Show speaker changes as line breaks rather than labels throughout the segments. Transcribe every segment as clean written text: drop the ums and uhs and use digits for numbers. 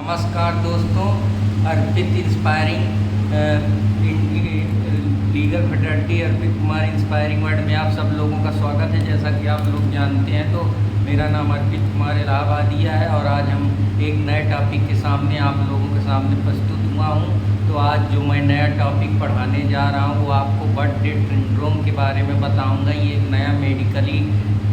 नमस्कार दोस्तों। अर्पित inspiring legal fraternity अर्पित Kumar inspiring world में आप सब लोगों का स्वागत है। जैसा कि आप लोग जानते हैं तो मेरा नाम अर्पित कुमार इलाहाबादिया है और आज हम एक नए टॉपिक के सामने आप लोगों के सामने प्रस्तुत हुआ हूँ। तो आज जो मैं नया टॉपिक पढ़ाने जा रहा हूँ वो आपको बर्थ डेट सिंड्रोम के बारे में बताऊँगा। ये एक नया मेडिकली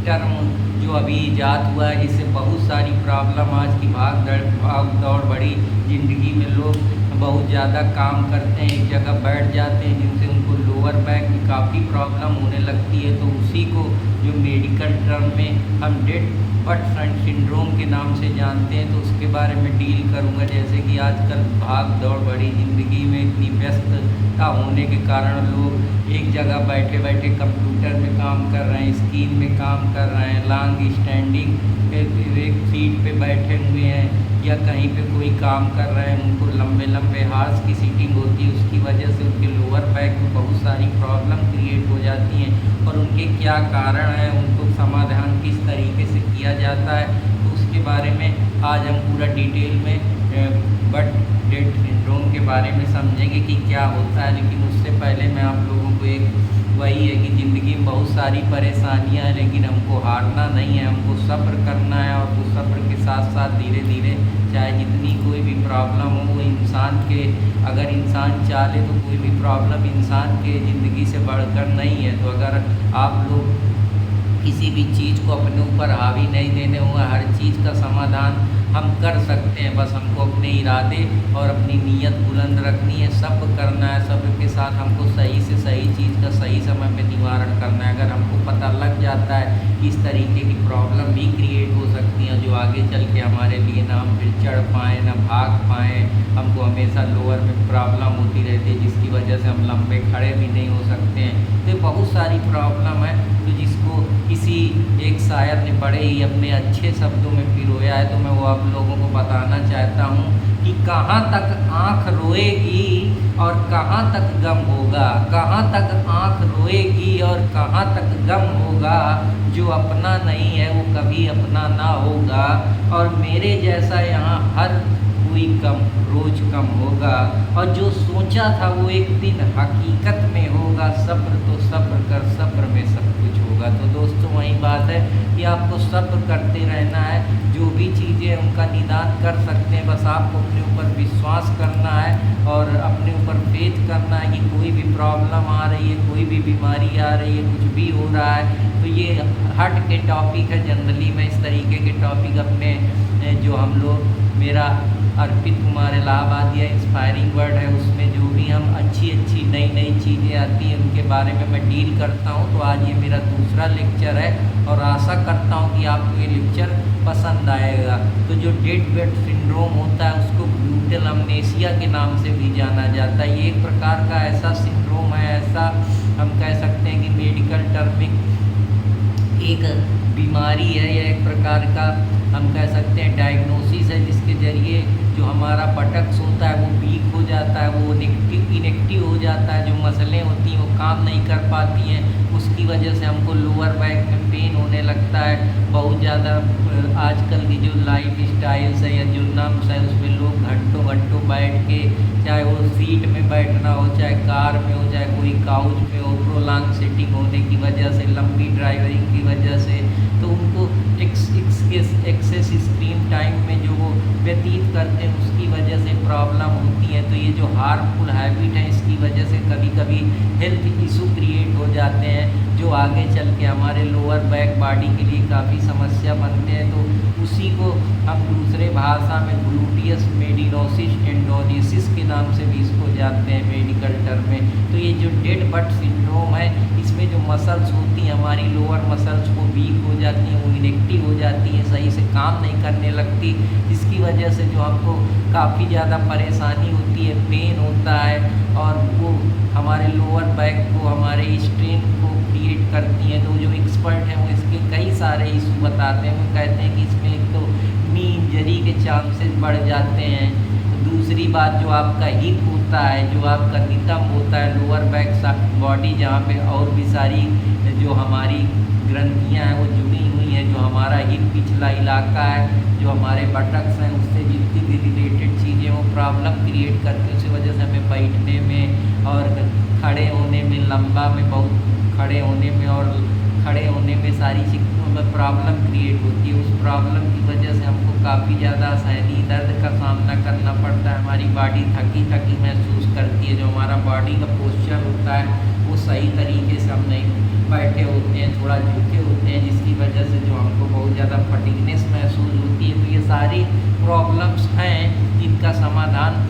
टर्म जो अभी ईजाद हुआ है, जिससे बहुत सारी प्रॉब्लम आज की भाग दौड़ बड़ी ज़िंदगी में लोग बहुत ज़्यादा काम करते हैं, एक जगह बैठ जाते हैं, जिनसे उनको लोअर बैक में काफ़ी प्रॉब्लम होने लगती है। तो उसी को जो मेडिकल टर्म में हम डेड बर्थ सिंड्रोम के नाम से जानते हैं, तो उसके बारे में डील करूँगा। जैसे कि आजकल भाग दौड़ बड़ी ज़िंदगी में इतनी व्यस्तता होने के कारण लोग एक जगह बैठे बैठे कंप्यूटर में काम कर रहे हैं, स्क्रीन में काम कर रहे हैं, लॉन्ग स्टैंडिंग एक सीट पे बैठे हुए हैं या कहीं पे कोई काम कर रहे हैं। उनको लंबे लंबे हार्स की सीटिंग होती है, उसकी वजह से उनके लोअर बैक में बहुत सारी प्रॉब्लम क्रिएट हो जाती हैं और उनके क्या कारण हैं, उनको समाधान किस तरीके से किया जाता है, तो उसके बारे में आज हम पूरा डिटेल में बर्थ डेट सिंड्रोम के बारे में समझेंगे कि क्या होता है। लेकिन उससे पहले मैं आप लोगों को एक वही है कि ज़िंदगी में बहुत सारी परेशानियां हैं, लेकिन हमको हारना नहीं है, हमको सब्र करना है। और वो सब्र के साथ साथ धीरे धीरे चाहे जितनी कोई भी प्रॉब्लम हो, वो इंसान के अगर इंसान चाहे तो कोई भी प्रॉब्लम इंसान के ज़िंदगी से बढ़कर नहीं है। तो अगर आप लोग किसी भी चीज़ को अपने ऊपर हावी नहीं देने होंगे, हर चीज़ का समाधान हम कर सकते हैं। बस हमको अपने इरादे और अपनी नीयत बुलंद रखनी है, सब्र करना है, सब्र के साथ हमको सही से सही चीज़ का सही समय में निवारण करना है। अगर हमको पता लग जाता है कि इस तरीके की प्रॉब्लम भी क्रिएट हो सकती हैं जो आगे चल के हमारे लिए ना हम फिर चढ़ पाएँ ना भाग पाएँ, हमको हमेशा लोअर में प्रॉब्लम होती रहती है, जिसकी वजह से हम लंबे खड़े भी नहीं हो सकते हैं। तो बहुत सारी प्रॉब्लम है, तो जिसको किसी एक शायर ने बड़े ही अपने अच्छे शब्दों में पिरोया है, तो मैं वो आप लोगों को बताना चाहता हूँ कि कहाँ तक आँख रोएगी और कहाँ तक गम होगा, कहाँ तक आँख रोएगी और कहाँ तक गम होगा, जो अपना नहीं है वो कभी अपना ना होगा, और मेरे जैसा यहाँ हर कोई कम रोज कम होगा, और जो सोचा था वो एक दिन हकीकत में होगा। सब्र तो सब्र कर, सब्र में सब कुछ होगा। तो दोस्तों वही बात है कि आपको सब्र करते रहना है, जो भी चीज़ें उनका निदान कर सकते हैं, बस आपको अपने ऊपर विश्वास करना है और अपने ऊपर फेथ करना है कि कोई भी प्रॉब्लम आ रही है, कोई भी बीमारी आ रही है, कुछ भी हो रहा है, तो ये हट के टॉपिक है। जनरली मैं इस तरीके के टॉपिक अपने जो हम लोग मेरा अर्पित कुमार इलाहाबादिया इंस्पायरिंग वर्ड है, उसमें जो भी हम अच्छी अच्छी नई नई चीज़ें आती हैं उनके बारे में मैं डील करता हूँ। तो आज ये मेरा दूसरा लेक्चर है और आशा करता हूँ कि आपको ये लेक्चर पसंद आएगा। तो जो डेड बर्थ सिंड्रोम होता है उसको ब्रूटल अमनेसिया के नाम से भी जाना जाता है। ये एक प्रकार का ऐसा सिंड्रोम है, ऐसा हम कह सकते हैं कि मेडिकल टर्मिक एक बीमारी है या एक प्रकार का हम कह सकते हैं डायग्नोसिस है, जिसके ज़रिए जो हमारा बटक्स होता है वो वीक हो जाता है, वो इनेक्टिव हो जाता है, जो मसलें होती हैं वो काम नहीं कर पाती हैं, उसकी वजह से हमको लोअर बैक में पेन होने लगता है बहुत ज़्यादा। आजकल की जो लाइफ स्टाइल्स है या जो नम्स है उसमें लोग घंटों घंटों बैठ के, चाहे वो सीट में बैठना हो, चाहे कार में हो, चाहे कोई काउच में हो, प्रोलॉन्ग सिटिंग होने की वजह से, लंबी ड्राइवरिंग की वजह से, तो उनको एक्सेस स्क्रीन टाइम में जो वो व्यतीत करते हैं उसकी वजह से प्रॉब्लम होती है। तो ये जो हार्मफुल हैबिट है इसकी वजह से कभी कभी हेल्थ इशू क्रिएट हो जाते हैं, जो आगे चल के हमारे लोअर बैक बॉडी के लिए काफ़ी समस्या बनते हैं। तो उसी को हम दूसरे भाषा में ग्लूटियस मेडिनोसिस टेंडोनिसिस के नाम से भी इसको जानते हैं मेडिकल टर्म में। तो ये जो डेड बर्थ सिंड्रोम है, इसमें जो मसल्स होती हैं हमारी लोअर मसल्स वो वीक हो जाती हैं, वो इनेक्टिव हो जाती हैं, सही से काम नहीं करने लगती, जिसकी वजह से जो हमको काफ़ी ज़्यादा परेशानी होती है, पेन होता है, और वो हमारे लोअर बैक को, हमारे स्ट्रेन को क्रिएट करती हैं। तो जो एक्सपर्ट हैं वो इसके कई सारे इशू बताते हैं। वो कहते हैं कि इसमें एक तो नी इंजरी के चांसेस बढ़ जाते हैं, दूसरी बात जो आपका हिप होता है, जो आपका नितंब होता है, लोअर बैक बॉडी जहाँ पे और भी सारी जो हमारी ग्रंथियाँ हैं वो जुड़ी हुई हैं, जो हमारा हिप पिछला इलाका है, जो हमारे बटक्स हैं उससे जितनी भी रिलेटेड प्रॉब्लम क्रिएट करती है। उसी वजह से हमें बैठने में और खड़े होने में, लंबा में बहुत खड़े होने में और खड़े होने में सारी चीज़ों में प्रॉब्लम क्रिएट होती है। उस प्रॉब्लम की वजह से हमको काफ़ी ज़्यादा सहनी दर्द का सामना करना पड़ता है। हमारी बॉडी थकी थकी महसूस करती है। जो हमारा बॉडी का पोस्चर होता है वो सही तरीके से हम नहीं बैठे होते हैं, थोड़ा झुके होते हैं, जिसकी वजह से जो हमको बहुत ज़्यादा फटीगनेस महसूस होती है। तो ये सारी प्रॉब्लम्स हैं जिनका समाधान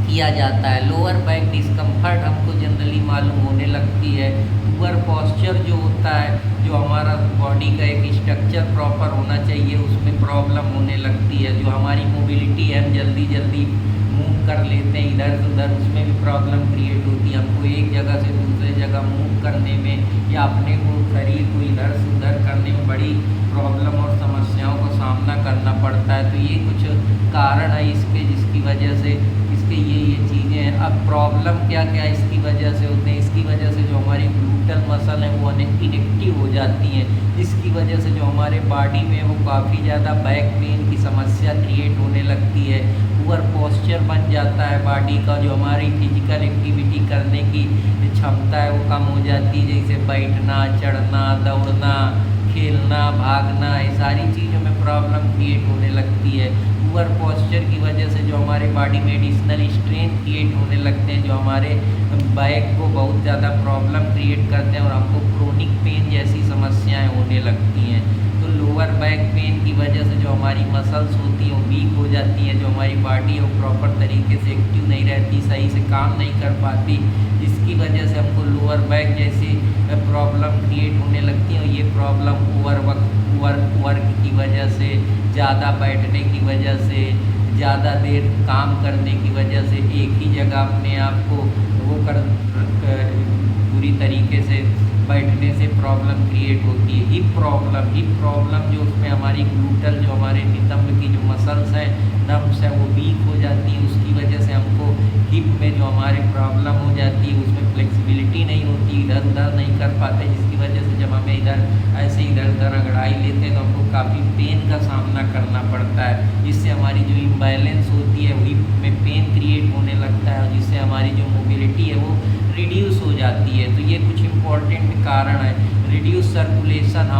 किया जाता है। लोअर बैक डिस्कम्फर्ट हमको जनरली मालूम होने लगती है। पुअर पॉस्चर जो होता है, जो हमारा बॉडी का एक स्ट्रक्चर प्रॉपर होना चाहिए, उसमें प्रॉब्लम होने लगती है। जो हमारी मोबिलिटी है, हम जल्दी जल्दी मूव कर लेते हैं इधर से उधर, उसमें भी प्रॉब्लम क्रिएट होती है। हमको एक जगह से दूसरे जगह मूव करने में या अपने को शरीर को इधर से उधर करने में बड़ी प्रॉब्लम और समस्याओं का सामना करना पड़ता है। तो ये कुछ कारण है इसके, जिसकी वजह से इसके ये चीज़ें हैं। अब प्रॉब्लम क्या क्या इसकी वजह से होते हैं? इसकी वजह से जो हमारी ग्लूटल मसल है वो इनएक्टिव हो जाती हैं, जिसकी वजह से जो हमारे बॉडी में वो काफ़ी ज़्यादा बैक पेन की समस्या क्रिएट होने लगती है। पुअर पोस्चर बन जाता है बॉडी का, जो हमारी फिजिकल एक्टिविटी करने की क्षमता है वो कम हो जाती है, जैसे बैठना, चढ़ना, दौड़ना, खेलना, भागना, ये सारी चीज़ों में प्रॉब्लम क्रिएट होने लगती है। पुअर पोस्चर की वजह से जो हमारे बॉडी में एडिशनल स्ट्रेन क्रिएट होने लगते हैं, जो हमारे बैक को बहुत ज़्यादा प्रॉब्लम क्रिएट करते हैं और हमको क्रोनिक पेन जैसी समस्याएं होने लगती हैं। तो लोअर बैक पेन की वजह से जो हमारी मसल्स होती हैं वो वीक हो जाती हैं, जो हमारी बॉडी है वो प्रॉपर तरीके से एक्टिव नहीं रहती, सही से काम नहीं कर पाती, जिसकी वजह से हमको लोअर बैक जैसी प्रॉब्लम क्रिएट होने लगती है। और ये प्रॉब्लम वर्क की वजह से, ज़्यादा बैठने की वजह से, ज़्यादा देर काम करने की वजह से, एक ही जगह अपने आप को वो कर पूरी तरीके से बैठने से प्रॉब्लम क्रिएट होती है। हिप प्रॉब्लम जो उसमें हमारी ग्लूटल, जो हमारे नितंब की जो मसल्स हैं, नर्व्स हैं, वो वीक हो जाती हैं। उसकी वजह से हमको हिप में जो हमारे प्रॉब्लम हो जाती है, उसमें फ्लेक्सिबिलिटी नहीं होती, इधर उधर नहीं कर पाते, जिसकी वजह से जब हमें इधर उधर रगड़ाई लेते हैं तो हमको काफ़ी पेन का सामना करना पड़ता है। जिससे हमारी जो इम्बैलेंस होती है हिप में पेन क्रिएट होने लगता है, और जिससे हमारी जो मोबिलिटी है वो रिड्यूस हो जाती है। तो ये कुछ इम्पॉर्टेंट कारण है। रिड्यूस सर्कुलेशन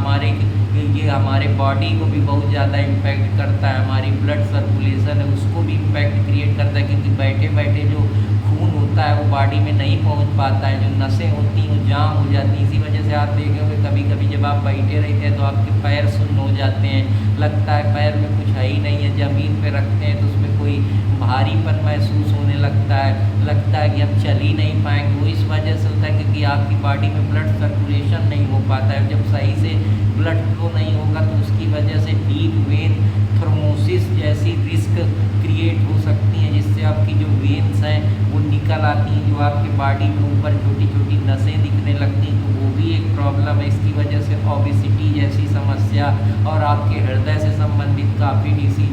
हमारे बॉडी को भी बहुत ज़्यादा इम्पैक्ट करता है। हमारी ब्लड सर्कुलेशन है उसको भी इम्पैक्ट क्रिएट करता है, क्योंकि बैठे बैठे जो खून होता है वो बॉडी में नहीं पहुंच पाता है, जो नसें होती हैं वो जाम हो जाती हैं। इसी वजह से आप देखेंगे कभी कभी जब आप बैठे रहते हैं तो आपके पैर सुन्न हो जाते हैं, लगता है पैर में कुछ है ही नहीं है। ज़मीन पे रखते हैं तो उसमें कोई भारीपन महसूस होने लगता है कि हम चल ही नहीं पाएंगे। वो इस वजह से होता है क्योंकि आपकी बॉडी में ब्लड सर्कुलेशन नहीं हो पाता है। जब सही से ब्लड फ्लो नहीं होगा तो उसकी वजह से डीप वेन थ्रोम्बोसिस जैसी रिस्क क्रिएट हो सकती हैं, जिससे आपकी जो वेन्स हैं वो निकल आती हैं, जो आपके बॉडी में ऊपर छोटी छोटी नसें दिखने लगती हैं, तो वो भी एक प्रॉब्लम है। इसकी वजह से ओबेसिटी जैसी समस्या और आपके हृदय से संबंधित काफ़ी डिसीज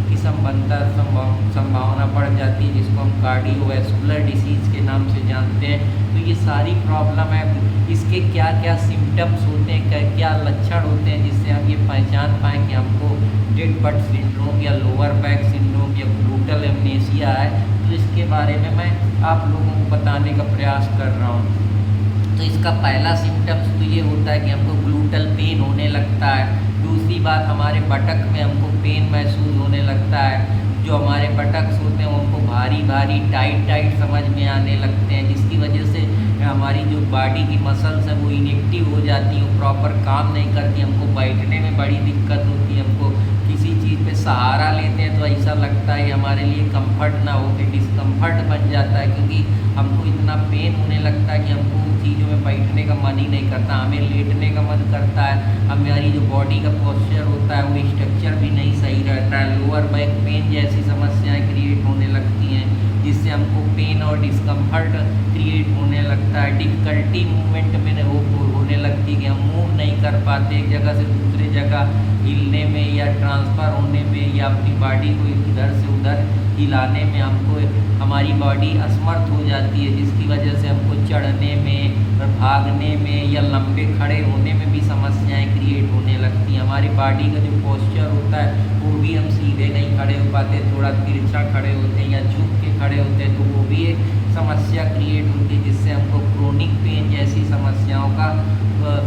की संभावना बढ़ जाती है, जिसको हम कार्डियोवैस्कुलर डिसीज़ के नाम से जानते हैं। तो ये सारी प्रॉब्लम है। इसके क्या क्या सिम्टम्स होते हैं, क्या लक्षण होते हैं, जिससे हम ये पहचान पाएँ कि हमको डेड बट सिंड्रोम या लोअर बैक सिंड्रोम या ग्लूटल एमनेसिया है। तो इसके बारे में मैं आप लोगों को बताने का प्रयास कर रहा हूँ। तो इसका पहला सिम्टम्स तो ये होता है कि हमको ग्लूटल पेन होने लगता है। दूसरी बात, हमारे बटक में हमको पेन महसूस होने लगता है। जो हमारे बटक्स होते हैं वो हमको भारी भारी टाइट समझ में आने लगते हैं, जिसकी वजह से हमारी जो बॉडी की मसल्स हैं वो इनएक्टिव हो जाती हैं, वो प्रॉपर काम नहीं करती। हमको बैठने में बड़ी दिक्कत होती है। हमको किसी चीज़ पे सहारा लेते हैं तो ऐसा लगता है हमारे लिए कंफर्ट ना हो के डिस्कम्फर्ट बन जाता है, क्योंकि हमको इतना पेन होने लगता है कि हमको चीज़ों में बैठने का मन ही नहीं करता, हमें लेटने का मन करता है। हमारी जो बॉडी का पोस्चर होता है वो स्ट्रक्चर भी नहीं सही रहता है। लोअर बैक पेन जैसी समस्याएं क्रिएट होने लगती हैं, जिससे हमको पेन और डिस्कम्फर्ट क्रिएट होने लगता है। डिफ़िकल्टी मूवमेंट में वो होने लगती है कि हम मूव नहीं कर पाते, एक जगह से दूसरी जगह हिलने में या ट्रांसफ़र होने में या अपनी बॉडी को इधर से उधर हिलाने में हमको हमारी बॉडी असमर्थ हो जाती है, जिसकी वजह से हमको चढ़ने में और भागने में या लंबे खड़े होने में भी समस्याएं क्रिएट होने लगती हैं। हमारी बॉडी का जो पोस्चर होता है वो भी हम सीधे नहीं खड़े हो पाते, थोड़ा तिरछा खड़े होते हैं या झुक के खड़े होते हैं, तो वो भी एक समस्या क्रिएट होती है, जिससे हमको क्रोनिक पेन जैसी समस्याओं का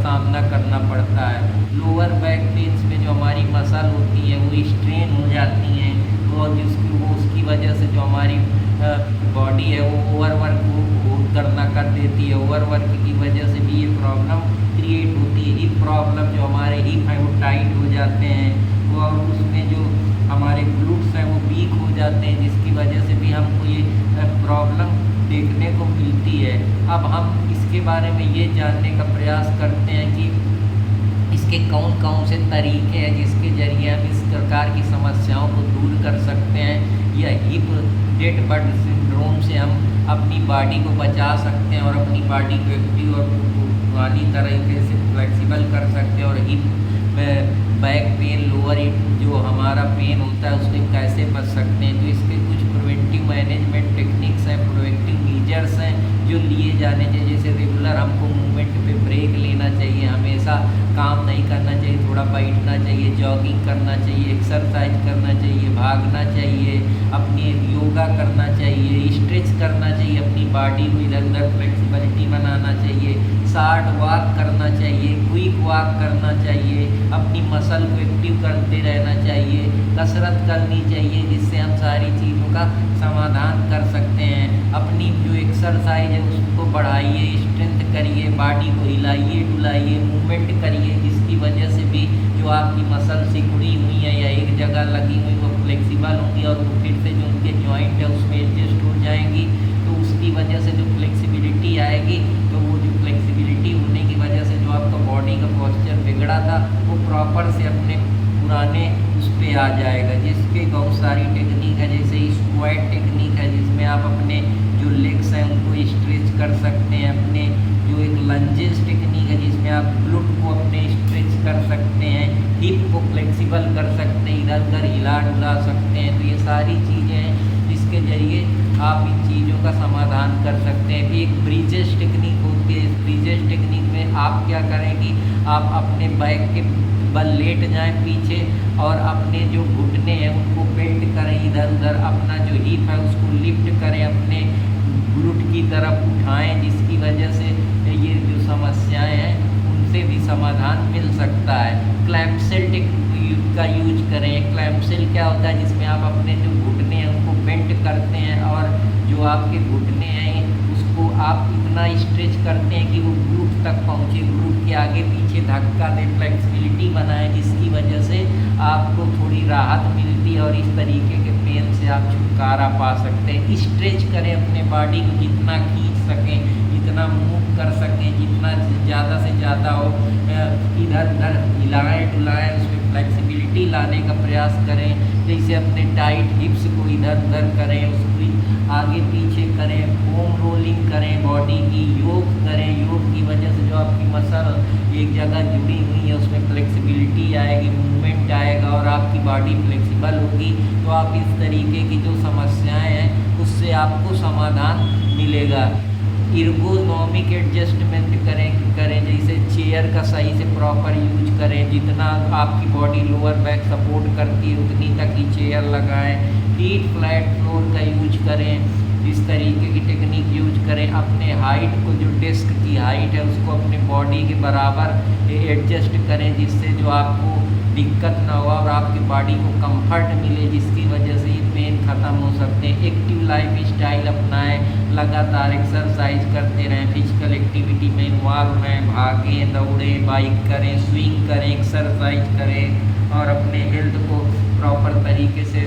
सामना करना पड़ता है। लोअर बैक पेन्स में जो हमारी मसल होती है वो स्ट्रेन हो जाती हैं और उसकी वजह से जो हमारी बॉडी है वो ओवरवर्क करना कर देती है। ओवरवर्क की वजह से भी ये प्रॉब्लम क्रिएट होती है। हिप प्रॉब्लम, जो हमारे हिप है वो टाइट हो जाते हैं और उसमें जो हमारे ग्लूट्स हैं वो वीक हो जाते हैं, जिसकी वजह से भी हमको ये प्रॉब्लम देखने को मिलती है। अब हम इसके बारे में ये जानने का प्रयास करते हैं कि इसके कौन कौन से तरीके हैं जिसके ज़रिए हम इस प्रकार की समस्याओं को दूर कर सकते हैं या हिप डेड बर्ड सिंड्रोम से हम अपनी बॉडी को बचा सकते हैं और अपनी बॉडी को एक्टिव और पुरानी तरीके से फ्लेक्सिबल कर सकते हैं और hip back pain, lower hip जो हमारा पेन होता है उससे कैसे बच सकते हैं। तो इसके कुछ प्रिवेंटिव मैनेजमेंट टेक्निक्स हैं, प्रिवेंटिव मेजर्स हैं जो लिए जाने चाहिए। जैसे रेगुलर हमको मूवमेंट पे ब्रेक लेना चाहिए, हमेशा काम नहीं करना चाहिए, थोड़ा बैठना चाहिए, जॉगिंग करना चाहिए, एक्सरसाइज करना चाहिए, भागना चाहिए, अपनी योगा करना चाहिए, स्ट्रेच करना चाहिए, अपनी बॉडी को इधर उधर फ्लेक्सिबिलिटी बनाना चाहिए, शॉर्ट वॉक करना चाहिए, क्विक वॉक करना चाहिए, अपनी मसल को एक्टिव करते रहना चाहिए, कसरत करनी चाहिए, जिससे हम सारी चीज़ों का समाधान कर सकते हैं। अपनी जो एक्सरसाइज है उसको बढ़ाइए, स्ट्रेंथ करिए, बॉडी को हिलाइए डुलाइए, मूवमेंट करिए, जिसकी वजह से भी जो आपकी मसल सिकुड़ी हुई है या एक जगह लगी हुई वो फ्लेक्सिबल होंगी और वो फिर से जो उनके जॉइंट है उसमें एडजस्ट हो जाएंगी। तो उसकी वजह से जो फ्लेक्सिबिलिटी आएगी, तो वो जो फ्लेक्सिबिलिटी होने की वजह से जो आपका बॉडी का पोस्चर बिगड़ा था वो प्रॉपर से अपने पुराने उस पर आ जाएगा। जिसके बहुत सारी टेक्निक है, जैसे स्क्वाट टेक्निक है जिसमें आप अपने जो लेग्स हैं उनको स्ट्रेच कर सकते हैं, अपने जो एक लंजेस टेक्निक है जिसमें आप ग्लूट को अपने स्ट्रेच कर सकते हैं, हिप को फ्लेक्सिबल कर सकते हैं, इधर उधर हिला डुला सकते हैं। तो ये सारी चीज़ें हैं जिसके ज़रिए आप इन चीज़ों का समाधान कर सकते हैं। फिर एक ब्रीजेस टेक्निक होती है। इस ब्रीजेस टेक्निक में आप क्या करें कि आप अपने बैक के बल लेट जाएं पीछे और अपने जो घुटने हैं उनको बेंड करें, इधर उधर अपना जो हिप है उसको लिफ्ट करें, अपने ग्लूट की तरफ उठाएं, जिसकी वजह से ये जो समस्याएं हैं उनसे भी समाधान मिल सकता है। क्लैम्पसेल का यूज करें। क्लैम्पसेल क्या होता है, जिसमें आप अपने जो घुटने हैं उनको बेंड करते हैं और जो आपके घुटने हैं उसको आप इतना स्ट्रेच करते हैं कि वो ग्लूट तक पहुँचे, ग्लूट के आगे पीछे धक्का दे, फ्लेक्सिबिलिटी बनाए, जिसकी वजह से आपको थोड़ी राहत मिलती है और इस तरीके के पेन से आप छुटकारा पा सकते हैं। स्ट्रेच करें, अपने बॉडी को जितना खींच सकें, जितना मूव कर सकें, जितना ज़्यादा से ज़्यादा हो, इधर उधर हिलाएँ डुलाएँ, उसमें फ्लेक्सिबिलिटी लाने का प्रयास करें। जैसे अपने टाइट हिप्स को इधर उधर करें, उसको आगे पीछे करें, फोम रोलिंग करें, बॉडी की योग करें। योग की वजह से जो आपकी मसल एक जगह जुड़ी हुई है उसमें फ्लेक्सिबिलिटी आएगी, मूवमेंट आएगा और आपकी बॉडी फ्लेक्सिबल होगी। तो आप इस तरीके की जो समस्याएं हैं उससे आपको समाधान मिलेगा। एर्गोनॉमिक एडजस्टमेंट करें जैसे चेयर का सही से प्रॉपर यूज करें, जितना आपकी बॉडी लोअर बैक सपोर्ट करती है उतनी तक ही चेयर लगाएं। फीट फ्लैट फ्लोर का यूज करें, इस तरीके की टेक्निक यूज करें। अपने हाइट को, जो डेस्क की हाइट है उसको अपने बॉडी के बराबर एडजस्ट करें, जिससे जो आपको दिक्कत ना हो और आपकी बॉडी को कंफर्ट मिले, जिसकी वजह से ये पेन ख़त्म हो सकते हैं। एक्टिव लाइफ स्टाइल अपनाएं, लगातार एक्सरसाइज करते रहें, फिजिकल एक्टिविटी में इन्वॉल्व रहें, भागें दौड़ें, बाइक करें, स्विंग करें, एक्सरसाइज करें और अपने हेल्थ को प्रॉपर तरीके से,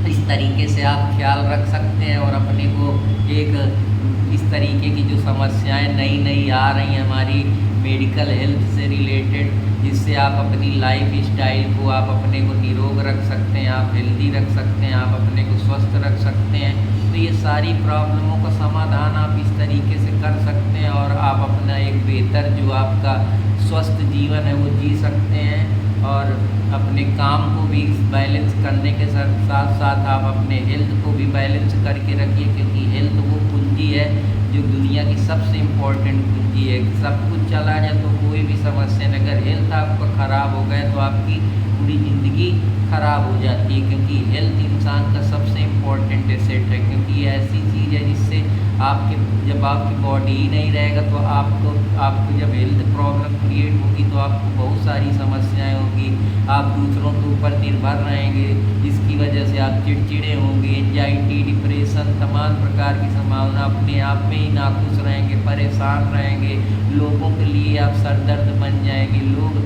इस तरीके से आप ख्याल रख सकते हैं और अपने को एक इस तरीके की जो समस्याएं नई नई आ रही हैं हमारी मेडिकल हेल्थ से रिलेटेड, जिससे आप अपनी लाइफ स्टाइल को, आप अपने को निरोग रख सकते हैं, आप हेल्दी रख सकते हैं, आप अपने को स्वस्थ रख सकते हैं। तो ये सारी प्रॉब्लमों का समाधान आप इस तरीके से कर सकते हैं और आप अपना एक बेहतर जो आपका स्वस्थ जीवन है वो जी सकते हैं। और अपने काम को भी बैलेंस करने के साथ साथ आप अपने हेल्थ को भी बैलेंस करके रखिए, क्योंकि हेल्थ वो पूंजी है जो दुनिया की सबसे इम्पोर्टेंट पूंजी है। सब कुछ चला जाए तो कोई भी समस्या नहीं, अगर हेल्थ आपका ख़राब हो गया तो आपकी पूरी ज़िंदगी ख़राब हो जाती है, क्योंकि हेल्थ इंसान का सबसे इम्पोर्टेंट एसेट है। क्योंकि ये ऐसी चीज़ है जिससे जब आपकी बॉडी ही नहीं रहेगा तो आपको जब हेल्थ प्रॉब्लम क्रिएट होगी तो आपको बहुत सारी समस्याएं होगी। आप दूसरों के ऊपर निर्भर रहेंगे, जिसकी वजह से आप चिड़चिड़े होंगे, एंजाइटी, डिप्रेशन, तमाम प्रकार की संभावना, अपने आप में ही नाखुश रहेंगे, परेशान रहेंगे, लोगों के लिए आप सरदर्द बन जाएंगे, लोग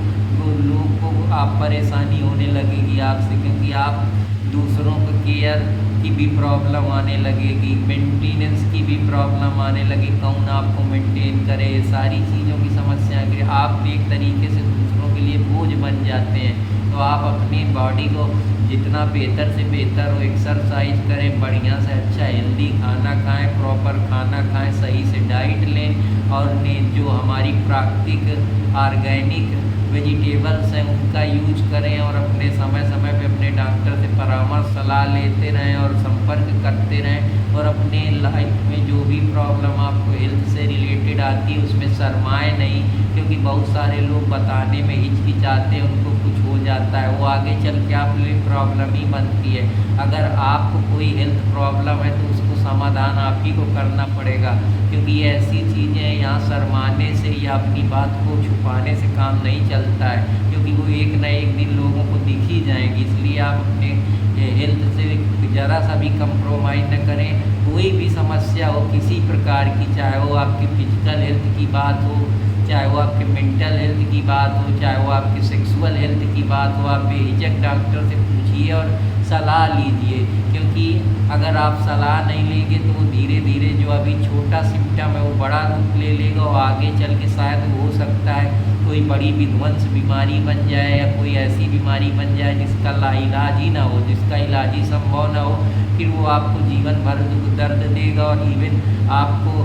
को आप परेशानी होने लगेगी आपसे, क्योंकि आप दूसरों को केयर की भी प्रॉब्लम आने लगेगी, मेंटेनेंस की भी प्रॉब्लम आने लगी, कौन आपको मेंटेन करे, सारी चीज़ों की समस्या के आप एक तरीके से दूसरों के लिए बोझ बन जाते हैं। तो आप अपनी बॉडी को जितना बेहतर से बेहतर हो एक्सरसाइज करें, बढ़िया से अच्छा हेल्दी खाना खाएं, प्रॉपर खाना खाएं, सही से डाइट लें, और जो हमारी प्राकृतिक ऑर्गेनिक वेजिटेबल्स हैं उनका यूज करें, और अपने समय समय पे अपने डॉक्टर से परामर्श सलाह लेते रहें और संपर्क करते रहें, और अपने लाइफ में जो भी प्रॉब्लम आपको हेल्थ से रिलेटेड आती है उसमें शर्माएं नहीं, क्योंकि बहुत सारे लोग बताने में हिचकिचाते हैं, उनको कुछ हो जाता है, वो आगे चल के आप लिए प्रॉब्लम ही बनती है। अगर आपको कोई हेल्थ प्रॉब्लम है तो उसको समाधान आप ही को करना पड़ेगा, क्योंकि ये ऐसी चीज़ें हैं यहाँ शर्माने से या अपनी बात को छुपाने से काम नहीं चलता है, क्योंकि वो एक न एक दिन लोगों को दिख ही जाएंगी। इसलिए आप अपने हेल्थ से ज़रा सा भी कंप्रोमाइज़ न करें। कोई भी समस्या हो किसी प्रकार की, चाहे वो आपकी फिजिकल हेल्थ की बात हो, चाहे वो आपके मेंटल हेल्थ की बात हो, चाहे वो आपकी सेक्सुअल हेल्थ की बात हो, आप बेहिचक डॉक्टर से पूछिए और सलाह लीजिए, क्योंकि अगर आप सलाह नहीं लेंगे तो वो धीरे धीरे जो अभी छोटा सिम्टम है वो बड़ा रूप ले लेगा, और आगे चल के शायद हो सकता है कोई बड़ी विध्वंस बीमारी बन जाए, या कोई ऐसी बीमारी बन जाए जिसका लाइलाज ही ना हो, जिसका इलाज ही संभव ना हो। फिर वो आपको जीवन भर दर्द देगा, और इवन आपको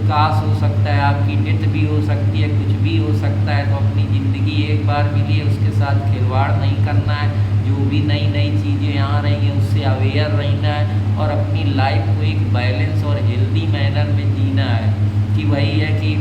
काश हो सकता है आपकी डेथ भी हो सकती है, कुछ भी हो सकता है। तो अपनी ज़िंदगी एक बार मिली है, उसके साथ खिलवाड़ नहीं करना है। जो भी नई नई चीज़ें आ रही हैं उससे अवेयर रहना है, और अपनी लाइफ को एक बैलेंस और हेल्दी मैनर में जीना है। कि वही है कि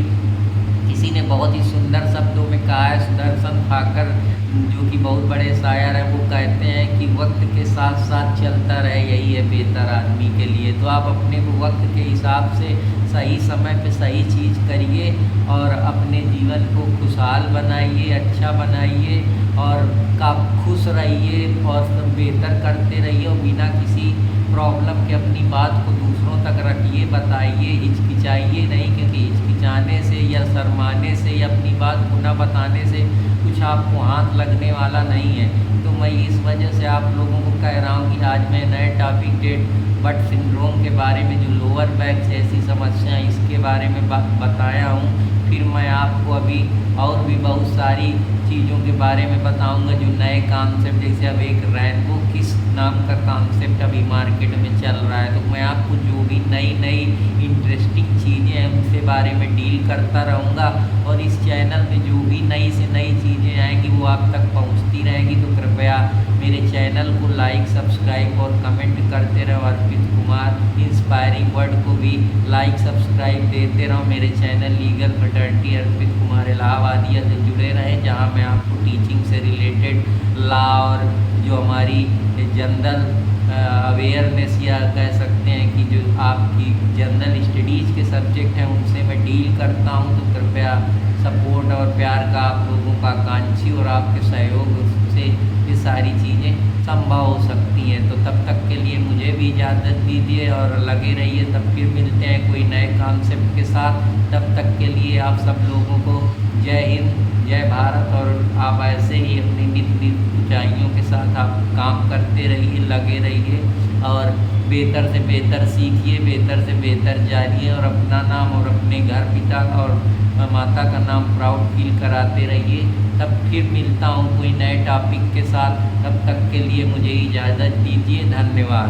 किसी ने बहुत ही सुंदर शब्दों में कहा है, सुदर्शन ठाकर जो कि बहुत बड़े शायर हैं, वो कहते हैं कि वक्त के साथ साथ चलता रहे, यही है बेहतर आदमी के लिए। तो आप अपने को वक्त के हिसाब से सही समय पे सही चीज़ करिए, और अपने जीवन को खुशहाल बनाइए, अच्छा बनाइए, और आप खुश रहिए और सब बेहतर करते रहिए, और बिना किसी प्रॉब्लम के अपनी बात को दूसरों तक रखिए, बताइए, हिचकिचाइए नहीं, क्योंकि हिचकिचाने से या शर्माने से या अपनी बात को न बताने से कुछ आपको हाथ लगने वाला नहीं है। तो मैं इस वजह से आप लोगों को कह रहा हूँ कि आज मैं नए टॉपिक डेट बट सिंड्रोम के बारे में, जो लोअर बैक से ऐसी समस्या इसके बारे में बताया हूँ। फिर मैं आपको अभी और भी बहुत सारी चीज़ों के बारे में बताऊंगा जो नए कॉन्सेप्ट, जैसे अब एक रेनबो किस नाम का कॉन्सेप्ट अभी मार्केट में चल रहा है। तो मैं आपको जो भी नई नई इंटरेस्टिंग चीज़ें हैं उनके बारे में डील करता रहूँगा, और इस चैनल में जो भी नई से नई चीज़ें आएंगी वो आप तक पहुँचती रहेगी। तो कृपया मेरे चैनल को लाइक, सब्सक्राइब और कमेंट करते रहो। अर्पित कुमार इंस्पायरिंग वर्ड को भी लाइक, सब्सक्राइब देते रहो। मेरे चैनल लीगल फ्रेटर्निटी अर्पित कुमार इलाहाबादिया से जुड़े रहें, जहाँ मैं आपको टीचिंग से रिलेटेड लॉ और जो हमारी जनरल अवेयरनेस या कह सकते हैं कि जो आपकी जनरल स्टडीज़ के सब्जेक्ट हैं उनसे मैं डील करता हूँ। तो कृपया सपोर्ट और प्यार का आप लोगों का आकांक्षी, और आपके सहयोग से ये सारी चीज़ें संभव हो सकती हैं। तो तब तक के लिए मुझे भी इजाज़त दीजिए और लगे रहिए। तब फिर मिलते हैं कोई नए कॉन्सेप्ट के साथ। तब तक के लिए आप सब लोगों को जय हिंद, जय भारत। और आप ऐसे ही अपनी नित्य ऊंचाइयों के साथ आप काम करते रहिए, लगे रहिए, और बेहतर से बेहतर सीखिए, बेहतर से बेहतर जानिए, और अपना नाम और अपने घर पिता और माता का नाम प्राउड फील कराते रहिए। तब फिर मिलता हूँ कोई नए टॉपिक के साथ। तब तक के लिए मुझे इजाज़त दीजिए। धन्यवाद।